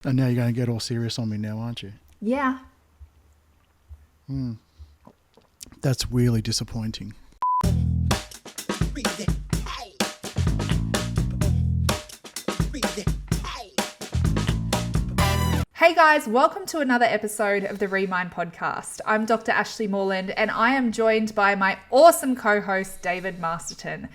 And now you're going to get all serious on me now, aren't you? Yeah. That's really disappointing. Hey guys, welcome to another episode of the Remind podcast. I'm Dr. Ashleigh Moreland and I am joined by my awesome co-host, David Masterton.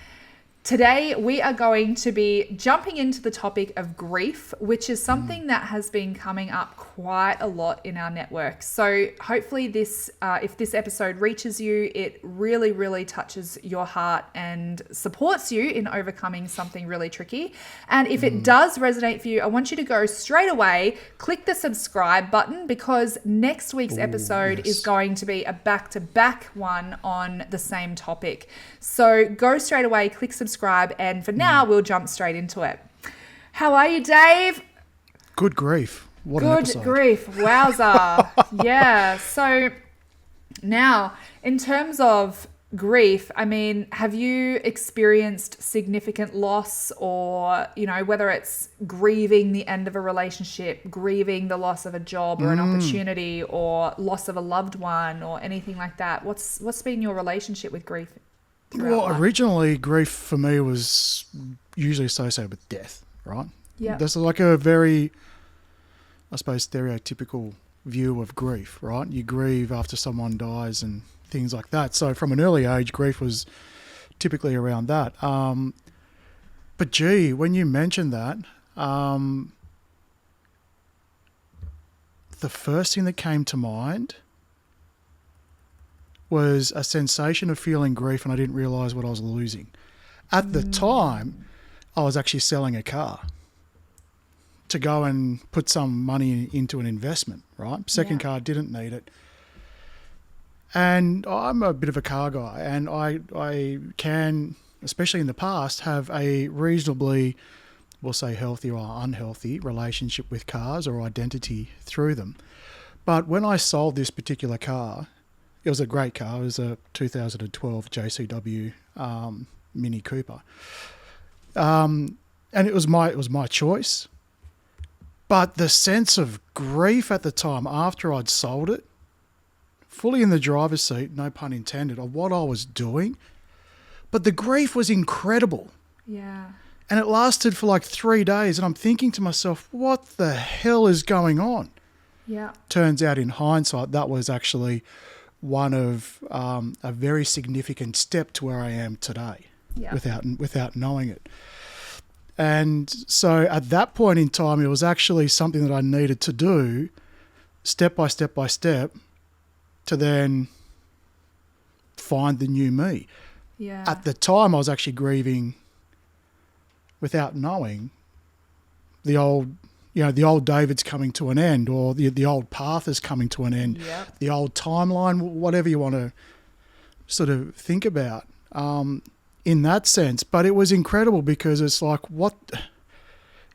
Today, we are going to be jumping into the topic of grief, which is something that has been coming up quite a lot in our network. So hopefully if this episode reaches you, it really, really touches your heart and supports you in overcoming something really tricky. And if it does resonate for you, I want you to go straight away, click the subscribe button, because next week's episode is going to be a back-to-back one on the same topic. So go straight away, click subscribe, and for now, we'll jump straight into it. How are you, Dave? Good grief. What an episode. Good grief. Wowza. Yeah. So now, in terms of grief, I mean, have you experienced significant loss, or, you know, whether it's grieving the end of a relationship, grieving the loss of a job or an opportunity, or loss of a loved one, or anything like that? What's been your relationship with grief? Well, originally, grief for me was usually associated with death, right? Yeah. There's like a very, I suppose, stereotypical view of grief, right? You grieve after someone dies and things like that. So from an early age, grief was typically around that. But gee, when you mentioned that, the first thing that came to mind was a sensation of feeling grief, and I didn't realise what I was losing. At the time, I was actually selling a car to go and put some money into an investment, right? Second car, didn't need it. And I'm a bit of a car guy, and I can, especially in the past, have a reasonably, we'll say, healthy or unhealthy relationship with cars or identity through them. But when I sold this particular car, it was a great car. It was a 2012 JCW Mini Cooper, and it was my choice. But the sense of grief at the time after I'd sold it, fully in the driver's seat, no pun intended, of what I was doing, but the grief was incredible. Yeah. And it lasted for like 3 days, and I'm thinking to myself, what the hell is going on? Yeah. Turns out, in hindsight, that was actually one of a very significant step to where I am today, without knowing it. And so at that point in time, it was actually something that I needed to do step by step by step to then find the new me. Yeah. At the time, I was actually grieving without knowing the old David's coming to an end, or the old path is coming to an end, the old timeline, whatever you want to sort of think about in that sense. But it was incredible, because it's like, what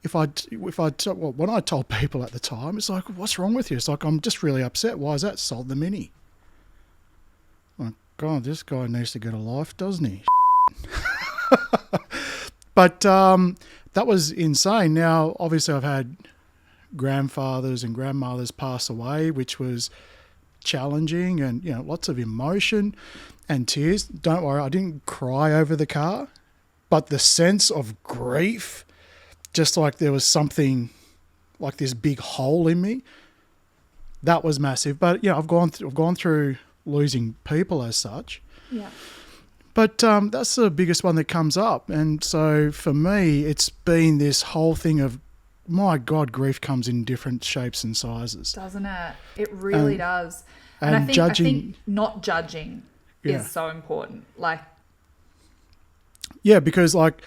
when I told people at the time, it's like, what's wrong with you? It's like, I'm just really upset. Why is that? Sold the Mini. Like, God, this guy needs to get a life, doesn't he? But that was insane. Now, obviously, I've had grandfathers and grandmothers pass away, which was challenging, and, you know, lots of emotion and tears. Don't worry, I didn't cry over the car, but the sense of grief, just like there was something like this big hole in me, that was massive. But, you know, I've gone through losing people as such. Yeah. But that's the biggest one that comes up. And so for me, it's been this whole thing of, my God, grief comes in different shapes and sizes. Doesn't it? It really does. And I think not judging is so important. Like, yeah, because like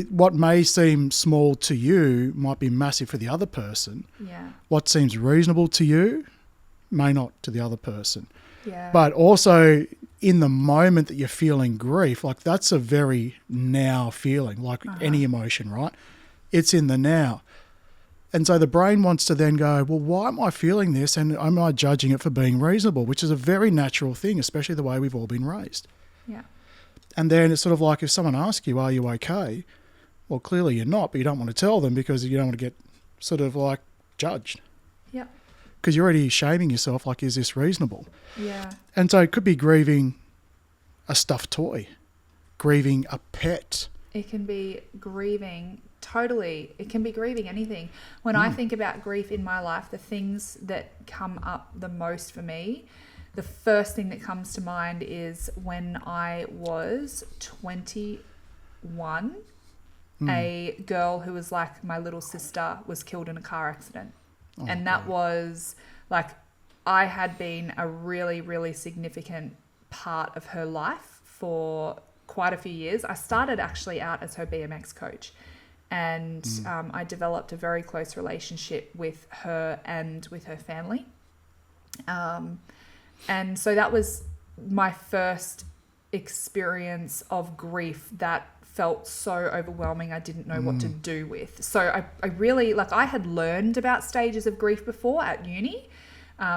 what may seem small to you might be massive for the other person. Yeah. What seems reasonable to you may not to the other person. Yeah. But also, in the moment that you're feeling grief, like, that's a very now feeling, like any emotion, right? It's in the now. And so the brain wants to then go, well, why am I feeling this? And am I judging it for being reasonable? Which is a very natural thing, especially the way we've all been raised. Yeah. And then it's sort of like, if someone asks you, are you okay? Well, clearly you're not, but you don't want to tell them because you don't want to get sort of like judged. Yep. Because you're already shaming yourself, like, is this reasonable? Yeah. And so it could be grieving a stuffed toy, grieving a pet. It can be grieving, totally. It can be grieving anything. When I think about grief in my life, the things that come up the most for me, the first thing that comes to mind is when I was 21, a girl who was like my little sister was killed in a car accident. Oh, and that God. was like, I had been a really, really significant part of her life for quite a few years. I started actually out as her BMX coach, and I developed a very close relationship with her and with her family. And so that was my first experience of grief that felt so overwhelming I didn't know what to do with. So I really, like, I had learned about stages of grief before at uni.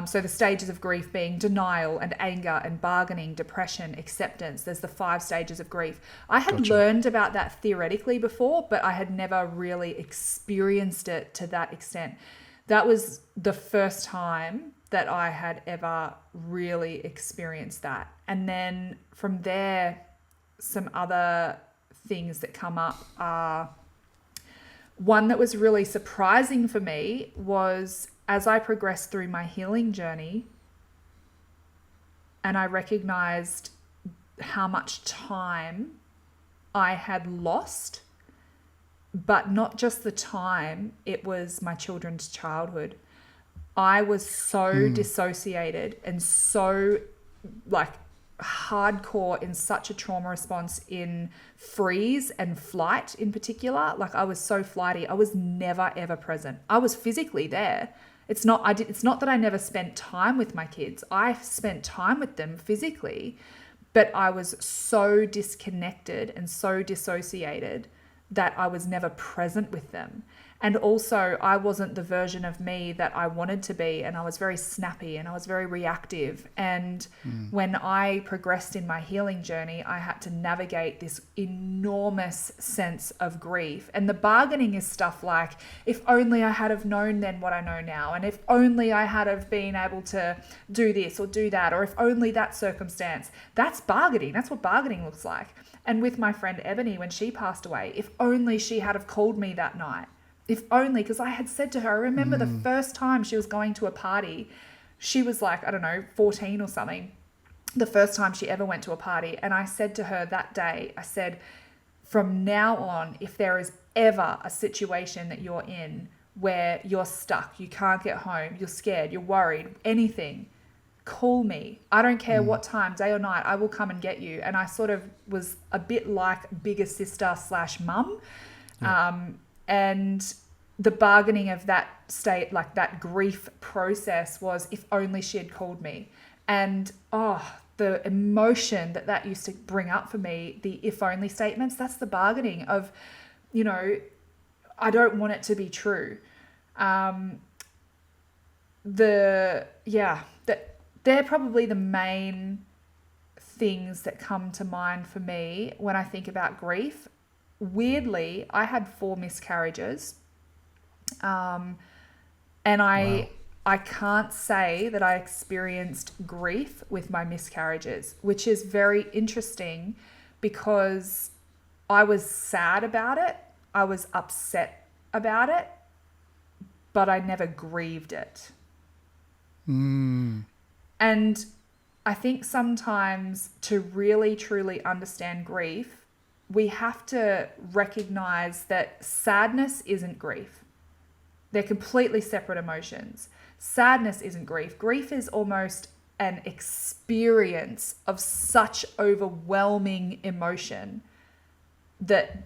So the stages of grief being denial and anger and bargaining, depression, acceptance. There's the 5 stages of grief. I had learned about that theoretically before, but I had never really experienced it to that extent. That was the first time that I had ever really experienced that. And then from there, some other things that come up are, one that was really surprising for me was as I progressed through my healing journey and I recognized how much time I had lost, but not just the time, it was my children's childhood. I was so dissociated and so like hardcore in such a trauma response in freeze and flight in particular. Like, I was so flighty. I was never ever present. I was physically there. It's not that I never spent time with my kids. I spent time with them physically, but I was so disconnected and so dissociated that I was never present with them. And also, I wasn't the version of me that I wanted to be, and I was very snappy and I was very reactive. And when I progressed in my healing journey, I had to navigate this enormous sense of grief. And the bargaining is stuff like, if only I had have known then what I know now, and if only I had have been able to do this or do that, or if only that circumstance. That's bargaining. That's what bargaining looks like. And with my friend Ebony, when she passed away, if only she had have called me that night. If only, because I had said to her, I remember the first time she was going to a party, she was like, I don't know, 14 or something, the first time she ever went to a party. And I said to her that day, I said, from now on, if there is ever a situation that you're in where you're stuck, you can't get home, you're scared, you're worried, anything, call me. I don't care what time, day or night, I will come and get you. And I sort of was a bit like bigger sister / mum. And the bargaining of that state, like that grief process, was if only she had called me. And the emotion that used to bring up for me, the if only statements, that's the bargaining of, you know, I don't want it to be true. They're probably the main things that come to mind for me when I think about grief. Weirdly, I had 4 miscarriages. And I can't say that I experienced grief with my miscarriages, which is very interesting because I was sad about it. I was upset about it, but I never grieved it. And I think sometimes to really, truly understand grief, we have to recognize that sadness isn't grief. They're completely separate emotions. Sadness isn't grief. Grief is almost an experience of such overwhelming emotion that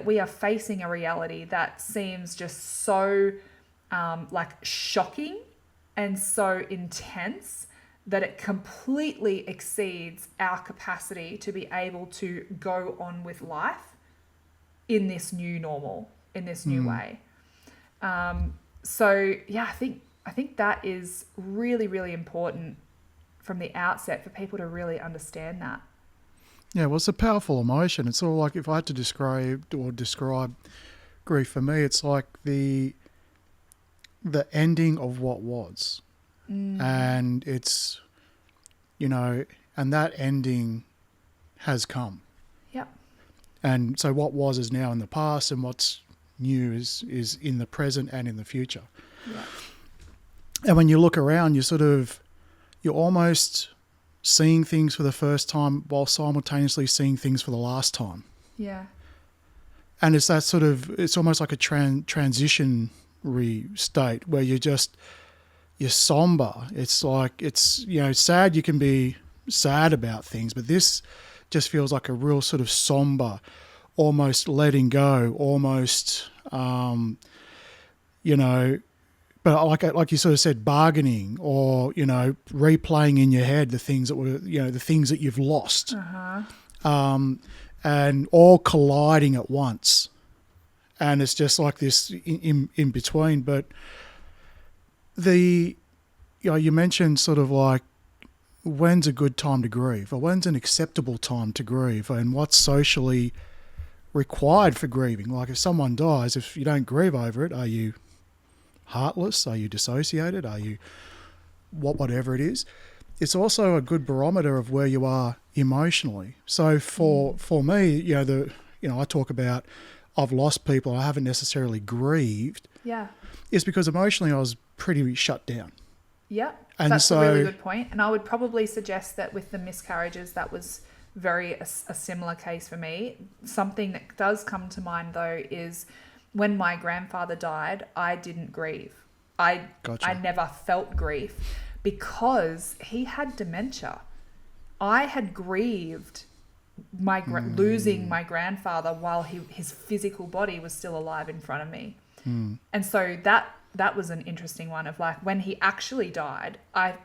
we are facing a reality that seems just so like shocking and so intense that it completely exceeds our capacity to be able to go on with life in this new normal, in this new way. So yeah, I think that is really, really important from the outset for people to really understand that. Yeah, well, it's a powerful emotion. It's sort of like, if I had to describe grief for me, it's like the ending of what was. And it's, and that ending has come. Yep. And so what was is now in the past, and what's new is in the present and in the future. Yeah. And when you look around, you're almost seeing things for the first time while simultaneously seeing things for the last time. Yeah. And it's that it's almost like a transitionary state where you're somber. It's like, sad. You can be sad about things, but this just feels like a real sort of somber, almost letting go, almost, but like you sort of said, bargaining, or, replaying in your head the things that were, the things that you've lost, and all colliding at once. And it's just like this in between. But you mentioned sort of like, when's a good time to grieve, or when's an acceptable time to grieve, and what's socially required for grieving. Like if someone dies, if you don't grieve over it, are you heartless? Are you dissociated? Are you whatever it is? It's also a good barometer of where you are emotionally. So for me, I talk about, I've lost people, I haven't necessarily grieved. Yeah. It's because emotionally I was pretty shut down. Yeah. And that's a really good point. And I would probably suggest that with the miscarriages, that was a similar case for me. Something that does come to mind though is when my grandfather died, I didn't grieve. Gotcha. I never felt grief because he had dementia. I had grieved losing my grandfather while his physical body was still alive in front of me. And so that was an interesting one of like, when he actually died, I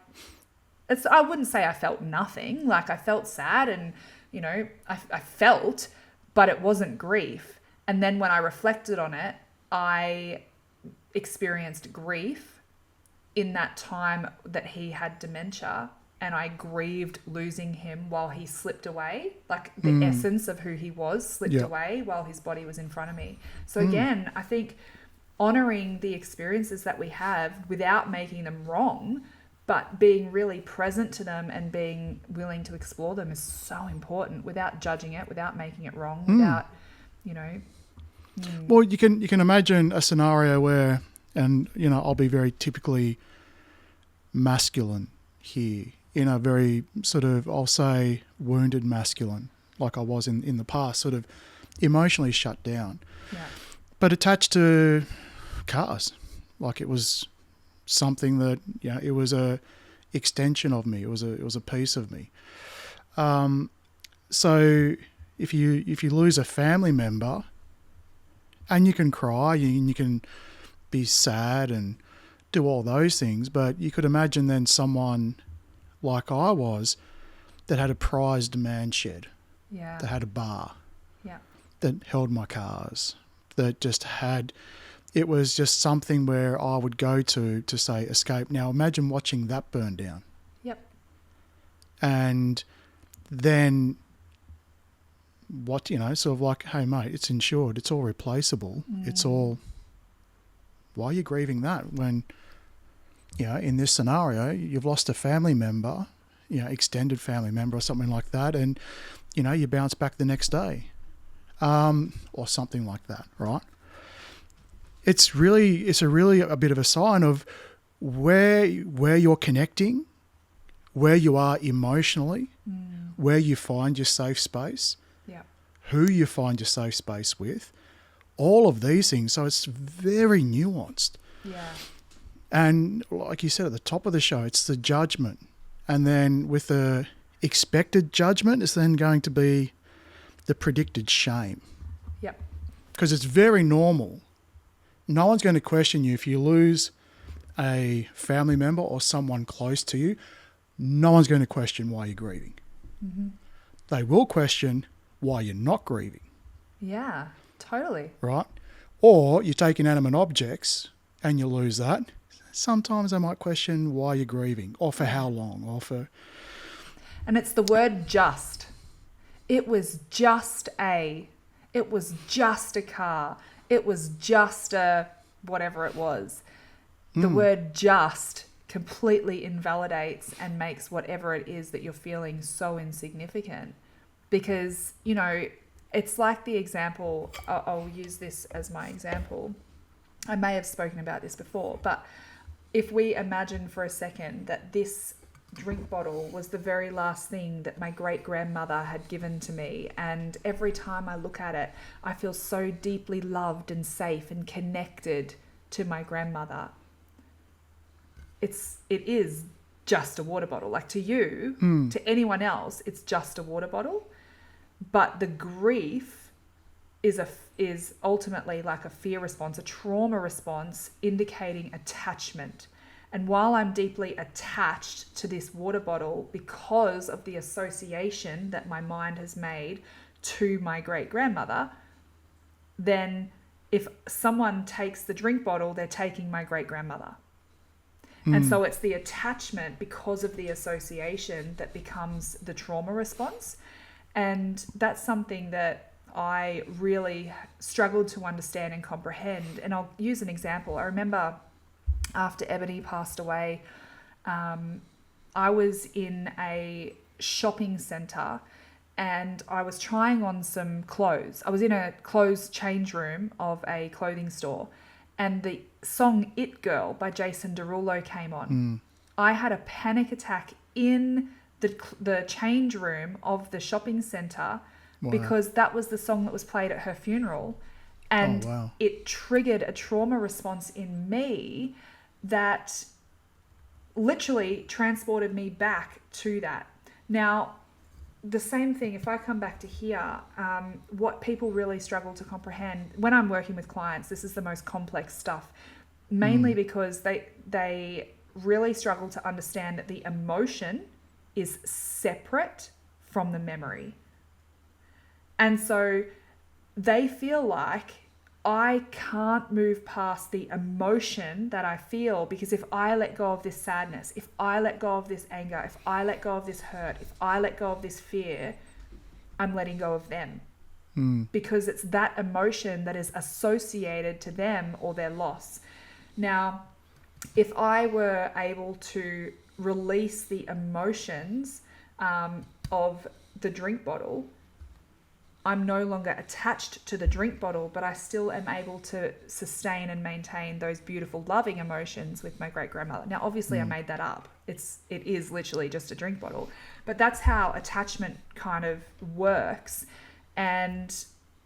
wouldn't say I felt nothing. Like I felt sad and, I felt, but it wasn't grief. And then when I reflected on it, I experienced grief in that time that he had dementia, and I grieved losing him while he slipped away. Like the essence of who he was slipped away while his body was in front of me. So again, I think honoring the experiences that we have without making them wrong, but being really present to them and being willing to explore them is so important, without judging it, without making it wrong, without, Well, you can imagine a scenario where, and I'll be very typically masculine here, in a very sort of, I'll say, wounded masculine, like I was in the past, sort of emotionally shut down. Yeah. But attached to cars, like it was something that, it was a extension of me. It was a piece of me. So if you lose a family member, and you can cry and you can be sad and do all those things, but you could imagine then someone like I was that had a prized man shed, that had a bar, that held my cars, that just had, it was just something where I would go to say escape. Now imagine watching that burn down. Yep. And then what, sort of like, hey mate, it's insured, it's all replaceable, it's all, why are you grieving that when, in this scenario, you've lost a family member, extended family member or something like that, and, you bounce back the next day, or something like that, right? It's a bit of a sign of where you're connecting, where you are emotionally, where you find your safe space, who you find your safe space with, all of these things. So it's very nuanced. Yeah. And like you said at the top of the show, it's the judgment. And then with the expected judgment, it's then going to be the predicted shame. Yep. Because it's very normal. No one's going to question you if you lose a family member or someone close to you. No one's going to question why you're grieving. They will question why you're not grieving. Yeah, totally. Right? Or you take inanimate objects and you lose that. Sometimes they might question why you're grieving, or for how long, or for... And it's the word just. It was just a car. It was just a whatever it was. The word just completely invalidates and makes whatever it is that you're feeling so insignificant. Because, you know, it's like the example, I'll use this as my example. I may have spoken about this before, but if we imagine for a second that this drink bottle was the very last thing that my great-grandmother had given to me, and every time I look at it, I feel so deeply loved and safe and connected to my grandmother. It is just a water bottle. Like, to you, to anyone else, it's just a water bottle. But the grief is ultimately like a fear response, a trauma response, indicating attachment. And while I'm deeply attached to this water bottle because of the association that my mind has made to my great-grandmother, then if someone takes the drink bottle, they're taking my great-grandmother. And so it's the attachment because of the association that becomes the trauma response. And that's something that I really struggled to understand and comprehend. And I'll use an example. I remember after Ebony passed away, I was in a shopping centre and I was trying on some clothes. I was in a clothes change room of a clothing store, and the song It Girl by Jason Derulo came on. I had a panic attack in the change room of the shopping centre because that was the song that was played at her funeral. And it triggered a trauma response in me that literally transported me back to that. Now, the same thing, if I come back to here, what people really struggle to comprehend when I'm working with clients, this is the most complex stuff, mainly because they really struggle to understand that the emotion is separate from the memory. And so they feel like, I can't move past the emotion that I feel, because if I let go of this sadness, if I let go of this anger, if I let go of this hurt, if I let go of this fear, I'm letting go of them. Because it's that emotion that is associated to them or their loss. Now, if I were able to release the emotions of the drink bottle, I'm no longer attached to the drink bottle, but I still am able to sustain and maintain those beautiful, loving emotions with my great-grandmother. Now, obviously, I made that up. It is literally just a drink bottle. But that's how attachment kind of works. And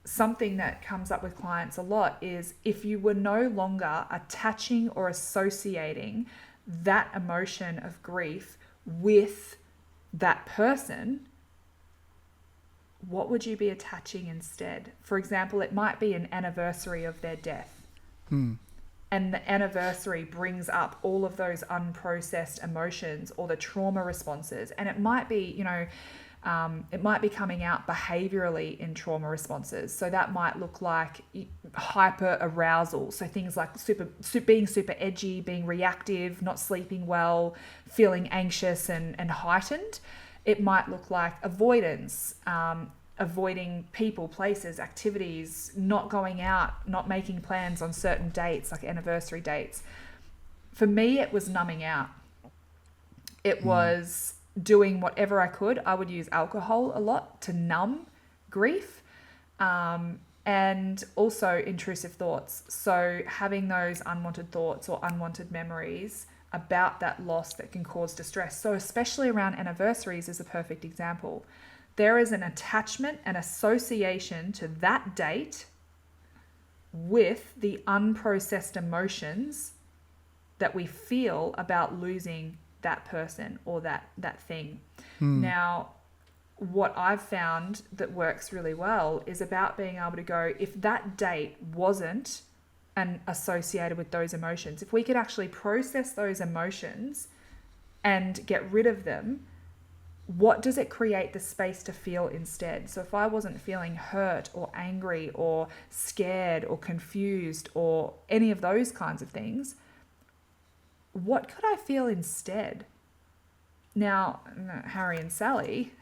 something that comes up with clients a lot is if you were no longer attaching or associating that emotion of grief with that person, what would you be attaching instead? For example, it might be an anniversary of their death. And the anniversary brings up all of those unprocessed emotions or the trauma responses. And it might be, it might be coming out behaviorally in trauma responses. So that might look like hyper arousal. So things like being super edgy, being reactive, not sleeping well, feeling anxious and heightened. It might look like avoidance, avoiding people, places, activities, not going out, not making plans on certain dates, like anniversary dates. For me, it was numbing out. It was doing whatever I could. I would use alcohol a lot to numb grief, and also intrusive thoughts. So having those unwanted thoughts or unwanted memories about that loss that can cause distress. So especially around anniversaries is a perfect example. There is an attachment and association to that date with the unprocessed emotions that we feel about losing that person or that thing. Now, what I've found that works really well is about being able to go, if that date wasn't and associated with those emotions, if we could actually process those emotions and get rid of them, what does it create the space to feel instead? So if I wasn't feeling hurt or angry or scared or confused or any of those kinds of things, what could I feel instead? Now, Harry and Sally,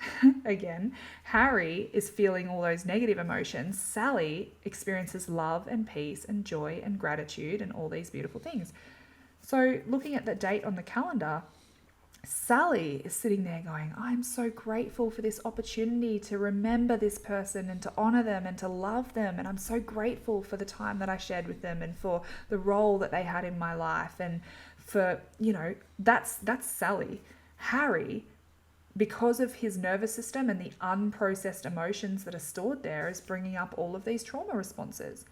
again, Harry is feeling all those negative emotions. Sally experiences love and peace and joy and gratitude and all these beautiful things. So looking at the date on the calendar, Sally is sitting there going, I'm so grateful for this opportunity to remember this person and to honor them and to love them. And I'm so grateful for the time that I shared with them and for the role that they had in my life. And for, that's Sally. Harry, because of his nervous system and the unprocessed emotions that are stored there, is bringing up all of these trauma responses.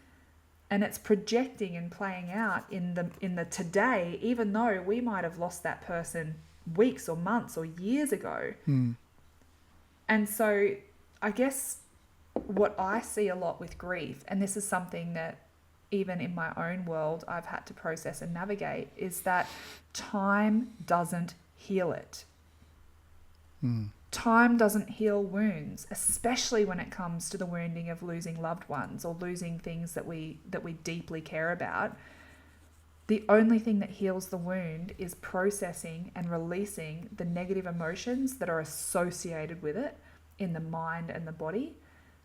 And it's projecting and playing out in the today, even though we might have lost that person weeks or months or years ago. And so I guess what I see a lot with grief, and this is something that even in my own world I've had to process and navigate, is that time doesn't heal it. Time doesn't heal wounds, especially when it comes to the wounding of losing loved ones or losing things that we deeply care about. The only thing that heals the wound is processing and releasing the negative emotions that are associated with it in the mind and the body,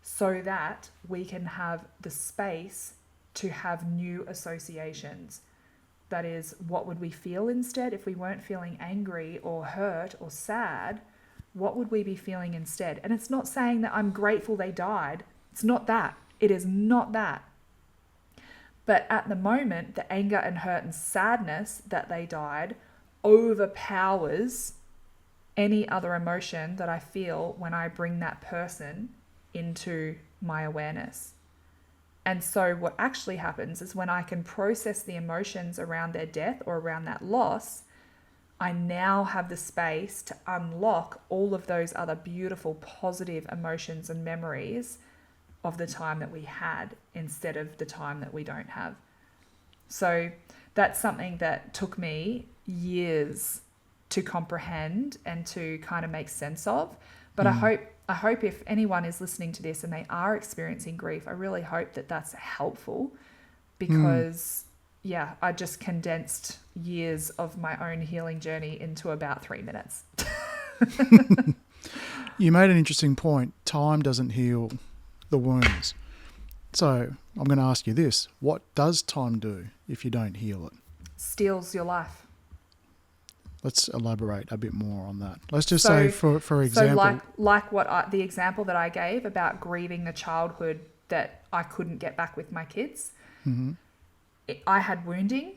so that we can have the space to have new associations. That is, what would we feel instead if we weren't feeling angry or hurt or sad? What would we be feeling instead? And it's not saying that I'm grateful they died. It's not that. It is not that. But at the moment, the anger and hurt and sadness that they died overpowers any other emotion that I feel when I bring that person into my awareness. And so what actually happens is when I can process the emotions around their death or around that loss, I now have the space to unlock all of those other beautiful, positive emotions and memories of the time that we had instead of the time that we don't have. So that's something that took me years to comprehend and to kind of make sense of. But I hope if anyone is listening to this and they are experiencing grief, I really hope that that's helpful, because I just condensed years of my own healing journey into about 3 minutes. You made an interesting point. Time doesn't heal the wounds. So I'm going to ask you this. What does time do if you don't heal it? Steals your life. Let's elaborate a bit more on that. Let's just say, for example... So like the example that I gave about grieving the childhood that I couldn't get back with my kids. I had wounding.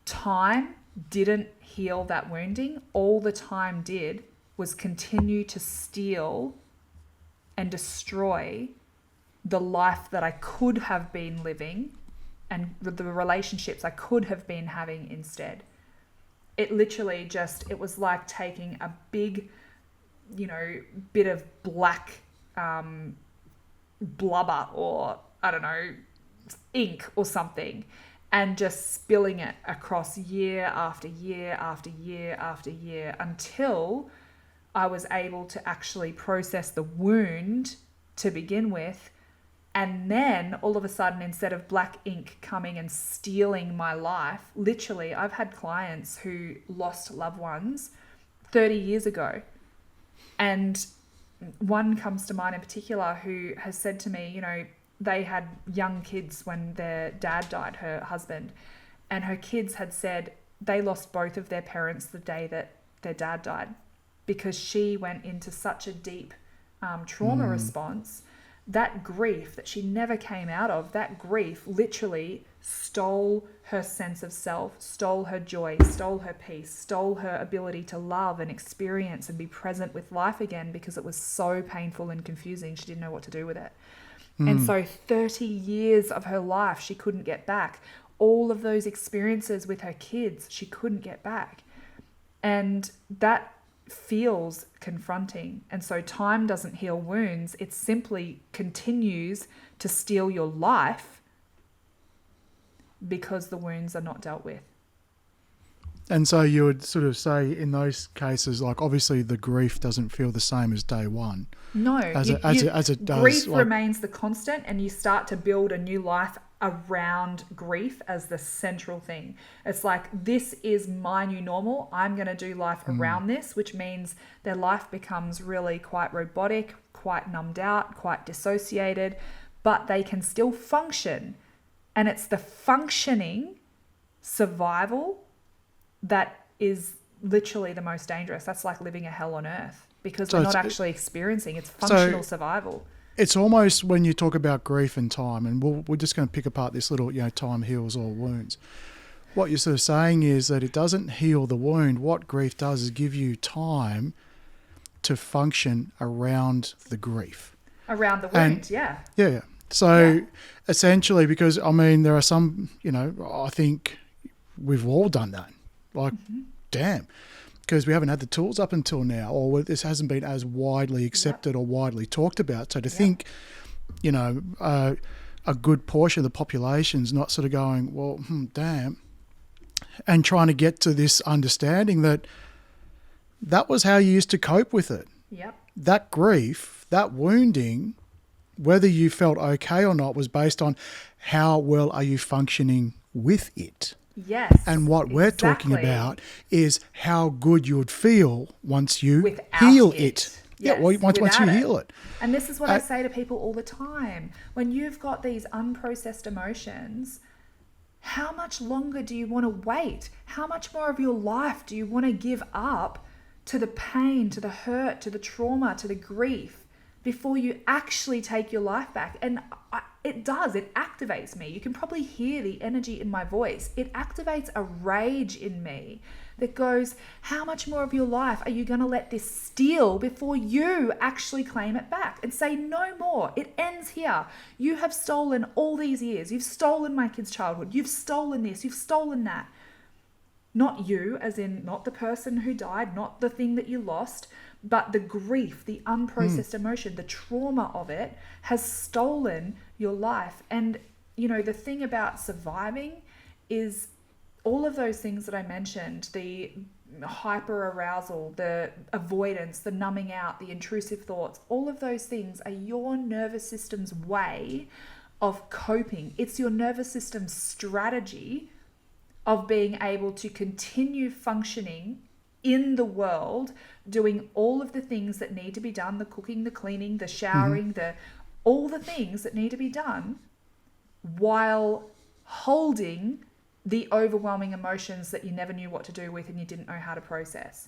Time didn't heal that wounding. All the time did was continue to steal and destroy the life that I could have been living and the relationships I could have been having instead. It literally it was like taking a big, bit of black blubber or, I don't know, ink or something, and just spilling it across year after year after year after year until I was able to actually process the wound to begin with. And then all of a sudden, instead of black ink coming and stealing my life, literally, I've had clients who lost loved ones 30 years ago. And one comes to mind in particular who has said to me, they had young kids when their dad died, her husband, and her kids had said they lost both of their parents the day that their dad died, because she went into such a deep trauma response. That grief that she never came out of, that grief literally stole her sense of self, stole her joy, stole her peace, stole her ability to love and experience and be present with life again, because it was so painful and confusing. She didn't know what to do with it. And so 30 years of her life, she couldn't get back. All of those experiences with her kids, she couldn't get back. And that feels confronting. And so time doesn't heal wounds. It simply continues to steal your life because the wounds are not dealt with. And so you would sort of say in those cases, like obviously the grief doesn't feel the same as day one. No, as it does. Grief remains the constant, and you start to build a new life around grief as the central thing. It's like, this is my new normal. I'm going to do life around this, which means their life becomes really quite robotic, quite numbed out, quite dissociated, but they can still function. And it's the functioning survival that is literally the most dangerous. That's like living a hell on earth, because So we're not it's- actually experiencing, it's functional survival. It's almost when you talk about grief and time, and we're just going to pick apart this little, time heals all wounds. What you're sort of saying is that it doesn't heal the wound. What grief does is give you time to function around the grief. Around the wound, yeah. Yeah. So essentially, because there are some, I think we've all done that. Like, damn, because we haven't had the tools up until now, or this hasn't been as widely accepted or widely talked about. So to think, a good portion of the population's not sort of going, well, damn, and trying to get to this understanding that was how you used to cope with it. Yep. That grief, that wounding, whether you felt okay or not, was based on how well are you functioning with it. Yes. And what we're talking about is how good you would feel once you Without heal it. it. Yes, once you without it. heal it. And this is what I say to people all the time. When you've got these unprocessed emotions, how much longer do you want to wait? How much more of your life do you want to give up to the pain, to the hurt, to the trauma, to the grief before you actually take your life back? And it activates me. You can probably hear the energy in my voice. It activates a rage in me that goes, how much more of your life are you going to let this steal before you actually claim it back and say no more? It ends here. You have stolen all these years. You've stolen my kid's childhood. You've stolen this. You've stolen that. Not you, as in not the person who died, not the thing that you lost, but the grief, the unprocessed emotion, the trauma of it has stolen your life. And, the thing about surviving is all of those things that I mentioned, the hyper arousal, the avoidance, the numbing out, the intrusive thoughts, all of those things are your nervous system's way of coping. It's your nervous system's strategy of being able to continue functioning in the world, doing all of the things that need to be done, the cooking, the cleaning, the showering, all the things that need to be done, while holding the overwhelming emotions that you never knew what to do with and you didn't know how to process.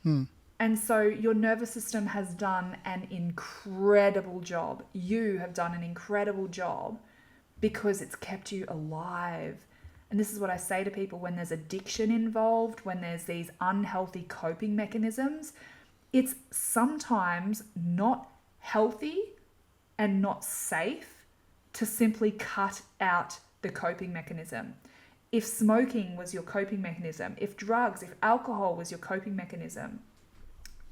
And so your nervous system has done an incredible job. You have done an incredible job because it's kept you alive. And this is what I say to people when there's addiction involved, when there's these unhealthy coping mechanisms. It's sometimes not healthy and not safe to simply cut out the coping mechanism. If smoking was your coping mechanism, if drugs, if alcohol was your coping mechanism,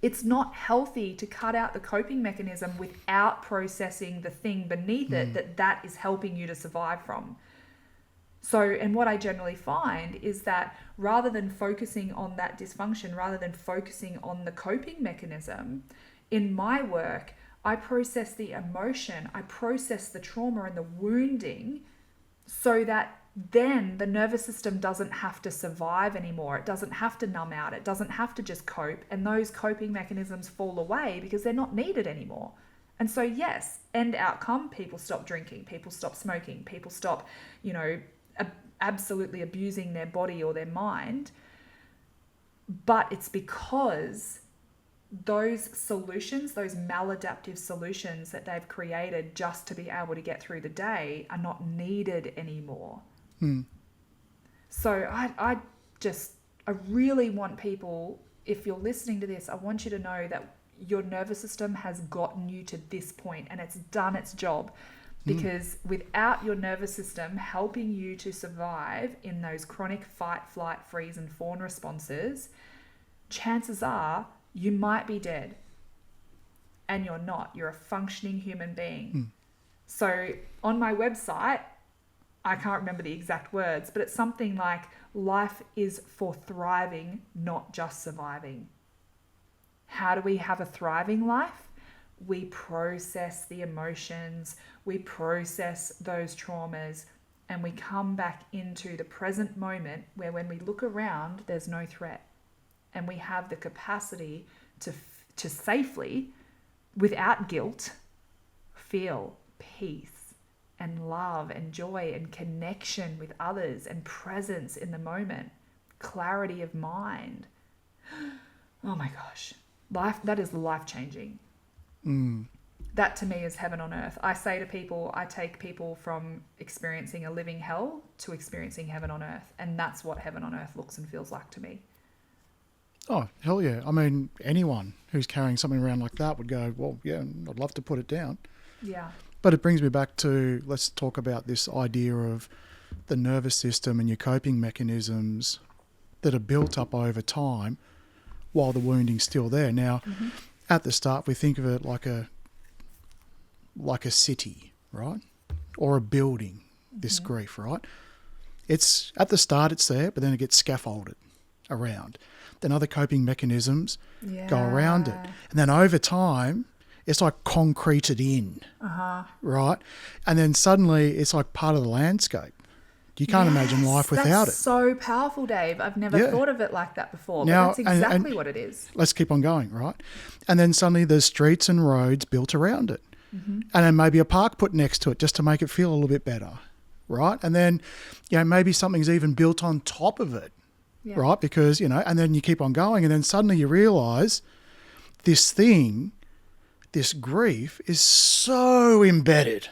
it's not healthy to cut out the coping mechanism without processing the thing beneath it that is helping you to survive from. So, and what I generally find is that rather than focusing on that dysfunction, rather than focusing on the coping mechanism, in my work, I process the emotion, I process the trauma and the wounding so that then the nervous system doesn't have to survive anymore. It doesn't have to numb out. It doesn't have to just cope. And those coping mechanisms fall away because they're not needed anymore. And so, yes, end outcome, people stop drinking, people stop smoking, people stop, absolutely abusing their body or their mind. But it's because those solutions, those maladaptive solutions that they've created just to be able to get through the day are not needed anymore. So I really want people, if you're listening to this, I want you to know that your nervous system has gotten you to this point and it's done its job. Because without your nervous system helping you to survive in those chronic fight, flight, freeze, and fawn responses, chances are you might be dead. And you're not. You're a functioning human being. So on my website, I can't remember the exact words, but it's something like, life is for thriving, not just surviving. How do we have a thriving life? We process the emotions, we process those traumas, and we come back into the present moment where when we look around, there's no threat. And we have the capacity to safely, without guilt, feel peace and love and joy and connection with others and presence in the moment, clarity of mind. Oh my gosh, that is life-changing. That to me is heaven on earth. I say to people, I take people from experiencing a living hell to experiencing heaven on earth, and that's what heaven on earth looks and feels like to me. Oh, hell yeah. I mean, anyone who's carrying something around like that would go, well, yeah, I'd love to put it down. Yeah. But it brings me back to, let's talk about this idea of the nervous system and your coping mechanisms that are built up over time while the wounding's still there. Now, at the start, we think of it like a city, right? Or a building, this grief, right? It's at the start, it's there, but then it gets scaffolded around. Then other coping mechanisms go around it. And then over time, it's like concreted in, right? And then suddenly it's like part of the landscape. You can't imagine life without That's so powerful, Dave. I've never thought of it like that before, but that's exactly what it is. Let's keep on going, right? And then suddenly there's streets and roads built around it. And then maybe a park put next to it just to make it feel a little bit better, right? And then, maybe something's even built on top of it, right? Because, and then you keep on going and then suddenly you realise this grief is so embedded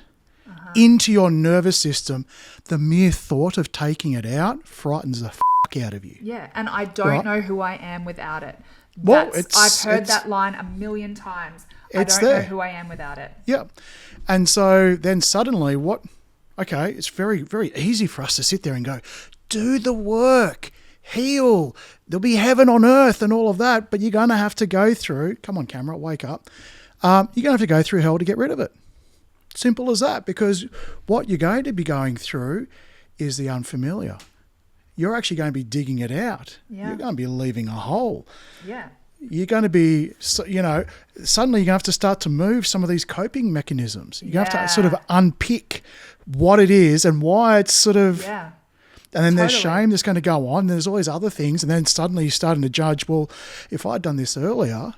into your nervous system. The mere thought of taking it out frightens the out of you. Yeah, and I don't know who I am without it. I've heard that line a million times. I don't know who I am without it. Yeah. And so then suddenly it's very, very easy for us to sit there and go, do the work, heal, there'll be heaven on earth and all of that, but you're going to have to go through, come on camera, wake up, you're going to have to go through hell to get rid of it. Simple as that, because what you're going to be going through is the unfamiliar. You're actually going to be digging it out. Yeah. You're going to be leaving a hole. Yeah. You're going to be, suddenly you're going to have to start to move some of these coping mechanisms. You're going to have to sort of unpick what it is and why it's sort of, and then there's shame that's going to go on. There's all these other things. And then suddenly you're starting to judge, well, if I'd done this earlier,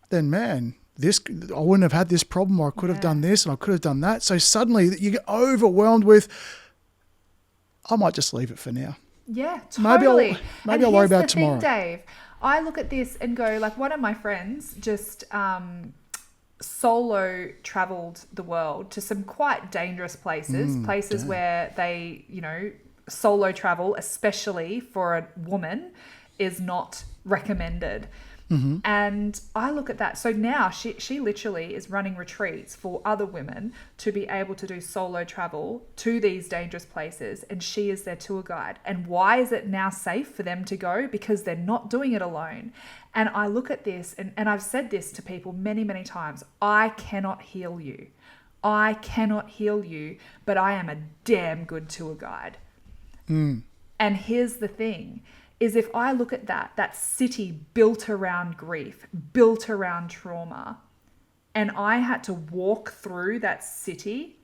then man, I wouldn't have had this problem, or I could have done this and I could have done that. So suddenly you get overwhelmed with, I might just leave it for now. Yeah, totally. Maybe I'll worry about it tomorrow. Dave, I look at this and go, like, one of my friends just solo traveled the world to some quite dangerous places where they, solo travel, especially for a woman, is not recommended. And I look at that. So now she literally is running retreats for other women to be able to do solo travel to these dangerous places. And she is their tour guide. And why is it now safe for them to go? Because they're not doing it alone. And I look at this and I've said this to people many, many times. I cannot heal you. I cannot heal you, but I am a damn good tour guide. And here's the thing. Is if I look at that city built around grief, built around trauma, and I had to walk through that city,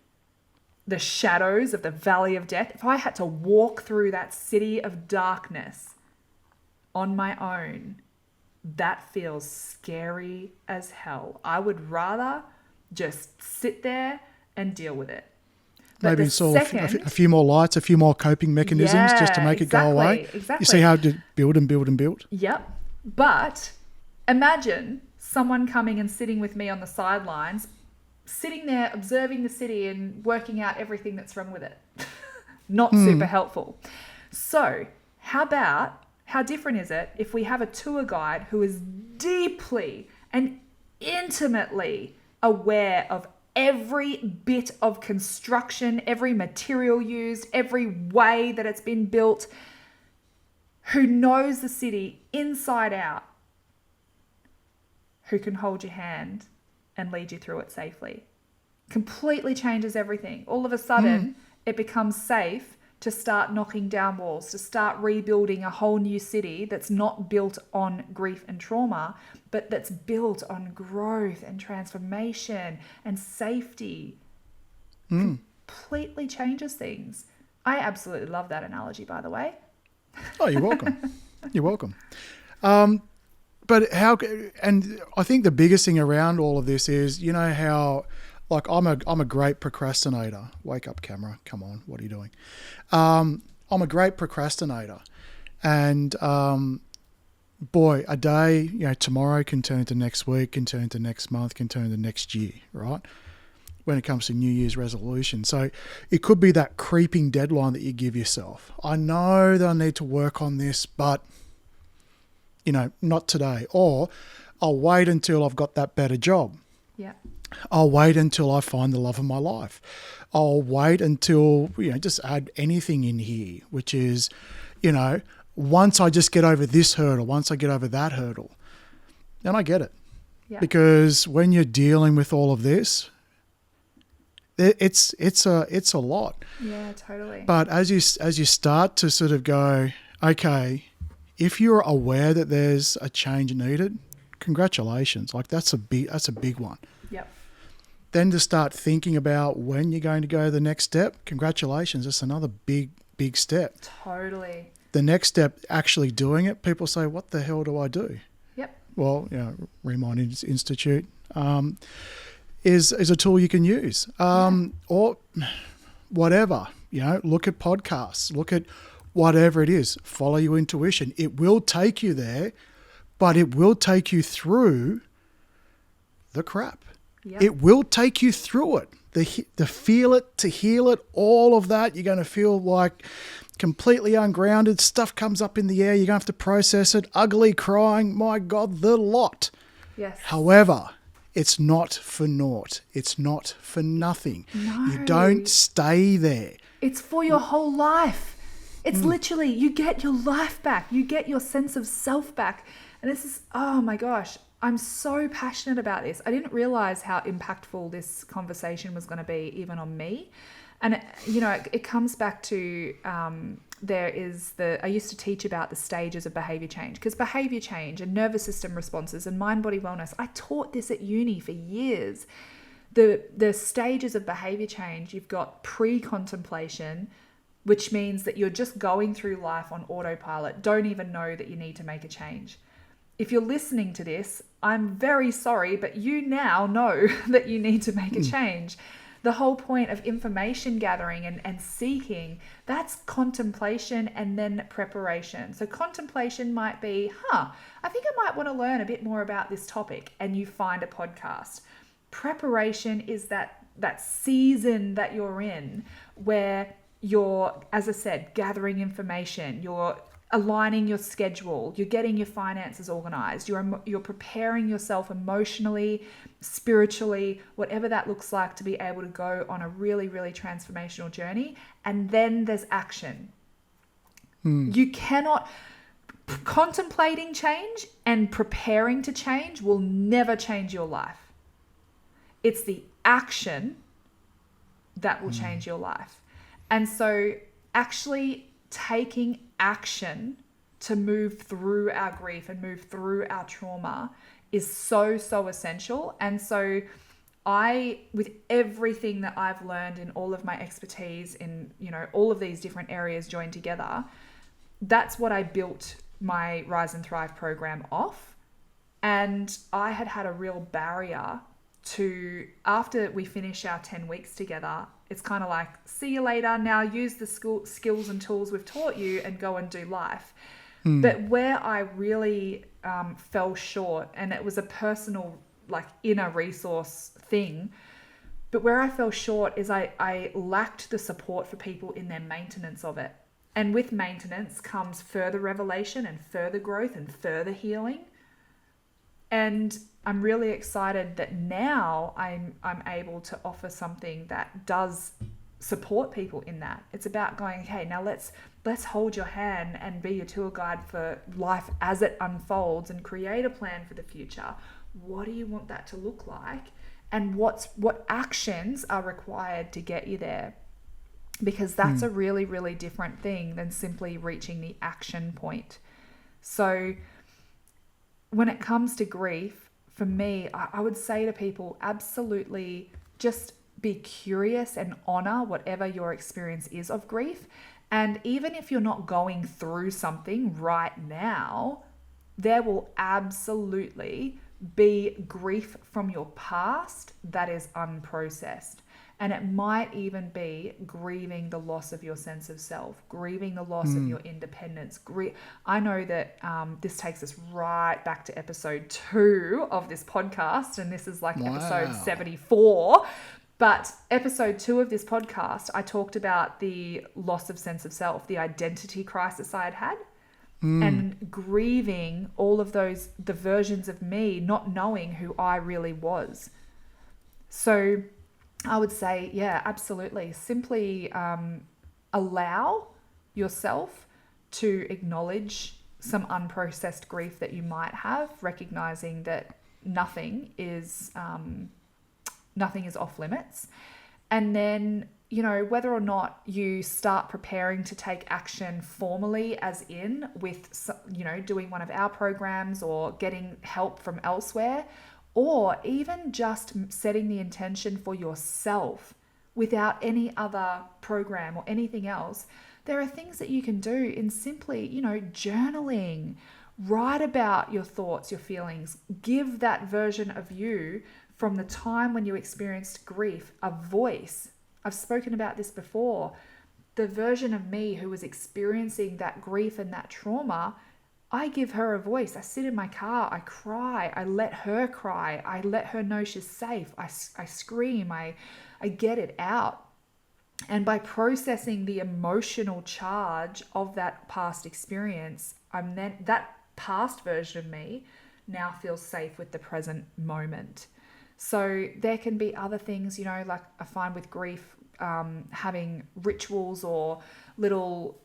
the shadows of the valley of death, if I had to walk through that city of darkness on my own, that feels scary as hell. I would rather just sit there and deal with it. But maybe install a few more lights, a few more coping mechanisms just to make it go away. Exactly. You see how to build and build and build? Yep. But imagine someone coming and sitting with me on the sidelines, sitting there observing the city and working out everything that's wrong with it. Not super helpful. So how different is it if we have a tour guide who is deeply and intimately aware of every bit of construction, every material used, every way that it's been built, who knows the city inside out, who can hold your hand and lead you through it safely. Completely changes everything. All of a sudden, it becomes safe to start knocking down walls, to start rebuilding a whole new city that's not built on grief and trauma, but that's built on growth and transformation and safety. Completely changes things. I absolutely love that analogy, by the way. Oh, you're welcome. You're welcome. But and I think the biggest thing around all of this is, how Like I'm a great procrastinator. Wake up, camera. Come on, what are you doing? I'm a great procrastinator, and boy, a day, tomorrow can turn into next week, can turn into next month, can turn into next year, right? When it comes to New Year's resolution. So it could be that creeping deadline that you give yourself. I know that I need to work on this, but, not today. Or I'll wait until I've got that better job. Yeah. I'll wait until I find the love of my life. I'll wait until, just add anything in here, which is, once I just get over this hurdle, once I get over that hurdle, then I get it. Yeah. Because when you're dealing with all of this, it's a lot. Yeah, totally. But as you start to sort of go, okay, if you're aware that there's a change needed, congratulations. Like that's a big one. Yep. Then to start thinking about when you're going to go the next step, congratulations. That's another big step. Totally. The next step, actually doing it, people say, what the hell do I do? Yep. Well, Remind Institute is a tool you can use. Or whatever, look at podcasts, look at whatever it is, follow your intuition. It will take you there, but it will take you through the crap. Yep. It will take you through it. The feel it, to heal it, all of that. You're going to feel like completely ungrounded. Stuff comes up in the air. You're going to have to process it. Ugly, crying. My God, the lot. Yes. However, it's not for naught. It's not for nothing. No. You don't stay there. It's for your whole life. It's literally, you get your life back. You get your sense of self back. And this is, oh my gosh, I'm so passionate about this. I didn't realize how impactful this conversation was going to be even on me. And, it comes back to, I used to teach about the stages of behavior change, because behavior change and nervous system responses and mind-body wellness, I taught this at uni for years. The stages of behavior change, you've got pre-contemplation, which means that you're just going through life on autopilot, don't even know that you need to make a change. If you're listening to this, I'm very sorry, but you now know that you need to make a change. The whole point of information gathering and seeking, that's contemplation and then preparation. So contemplation might be, I think I might want to learn a bit more about this topic, and you find a podcast. Preparation is that season that you're in where you're, as I said, gathering information, you're aligning your schedule, you're getting your finances organized, you're preparing yourself emotionally, spiritually, whatever that looks like, to be able to go on a really, really transformational journey. And then there's action. You cannot, contemplating change and preparing to change will never change your life. It's the action that will change your life. And so actually taking action to move through our grief and move through our trauma is so, so essential. And so with everything that I've learned in all of my expertise in, all of these different areas joined together, that's what I built my Rise and Thrive program off. And I had a real barrier to, after we finish our 10 weeks together, it's kind of like, see you later. Now use the skills and tools we've taught you and go and do life. But where I really fell short, and it was a personal, like, inner resource thing, but where I fell short is I lacked the support for people in their maintenance of it. And with maintenance comes further revelation and further growth and further healing. And I'm really excited that now I'm able to offer something that does support people in that. It's about going, okay, now let's hold your hand and be your tour guide for life as it unfolds, and create a plan for the future. What do you want that to look like? And what actions are required to get you there? Because that's a really, really different thing than simply reaching the action point. So when it comes to grief, for me, I would say to people, absolutely just be curious and honor whatever your experience is of grief. And even if you're not going through something right now, there will absolutely be grief from your past that is unprocessed. And it might even be grieving the loss of your sense of self, grieving the loss of your independence. I know that this takes us right back to episode 2 of this podcast, and this is like episode 74. But episode 2 of this podcast, I talked about the loss of sense of self, the identity crisis I had. And grieving all of the versions of me, not knowing who I really was. So I would say, yeah, absolutely. Simply allow yourself to acknowledge some unprocessed grief that you might have, recognizing that nothing is off limits. And then, whether or not you start preparing to take action formally, as in with, doing one of our programs or getting help from elsewhere, or even just setting the intention for yourself without any other program or anything else, there are things that you can do in simply, journaling. Write about your thoughts, your feelings. Give that version of you from the time when you experienced grief a voice. I've spoken about this before. The version of me who was experiencing that grief and that trauma, I give her a voice. I sit in my car, I cry, I let her cry, I let her know she's safe, I scream, I get it out. And by processing the emotional charge of that past experience, that past version of me now feels safe with the present moment. So there can be other things, like I find with grief, having rituals or little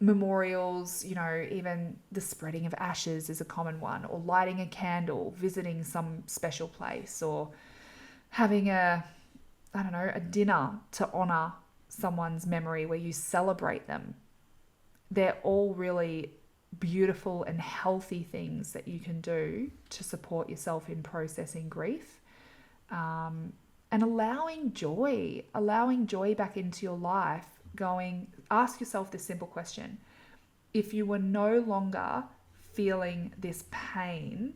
memorials, even the spreading of ashes is a common one, or lighting a candle, visiting some special place, or having a dinner to honor someone's memory where you celebrate them. They're all really beautiful and healthy things that you can do to support yourself in processing grief, and allowing joy back into your life. Ask yourself this simple question: if you were no longer feeling this pain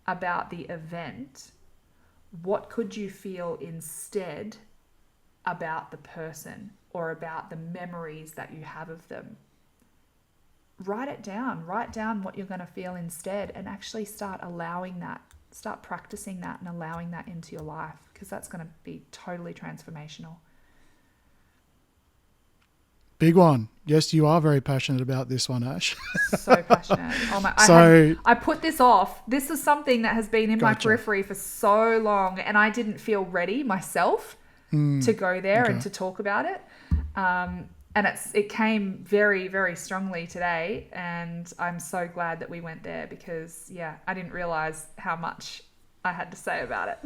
about the event, what could you feel instead about the person or about the memories that you have of them? Write it down. Write down what you're going to feel instead, and actually start practicing that and allowing that into your life, because that's going to be totally transformational. Big one. Yes, you are very passionate about this one, Ash. So passionate. I put this off. This is something that has been in my periphery for so long, and I didn't feel ready myself to go there and to talk about it. And it came very, very strongly today, and I'm so glad that we went there, because I didn't realize how much I had to say about it.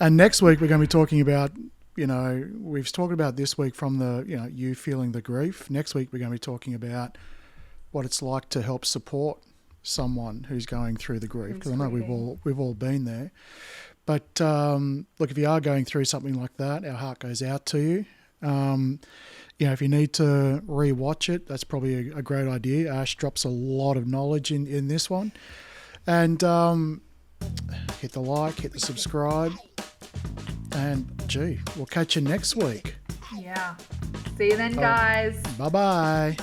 And next week we're going to be talking about, we've talked about this week from the, you feeling the grief. Next week we're going to be talking about what it's like to help support someone who's going through the grief, because I know we've all been there. But look, if you are going through something like that, our heart goes out to you. If you need to re-watch it, that's probably a great idea. Ash drops a lot of knowledge in this one. And hit the like, hit the subscribe. And we'll catch you next week. Yeah. See you then, guys. Bye-bye.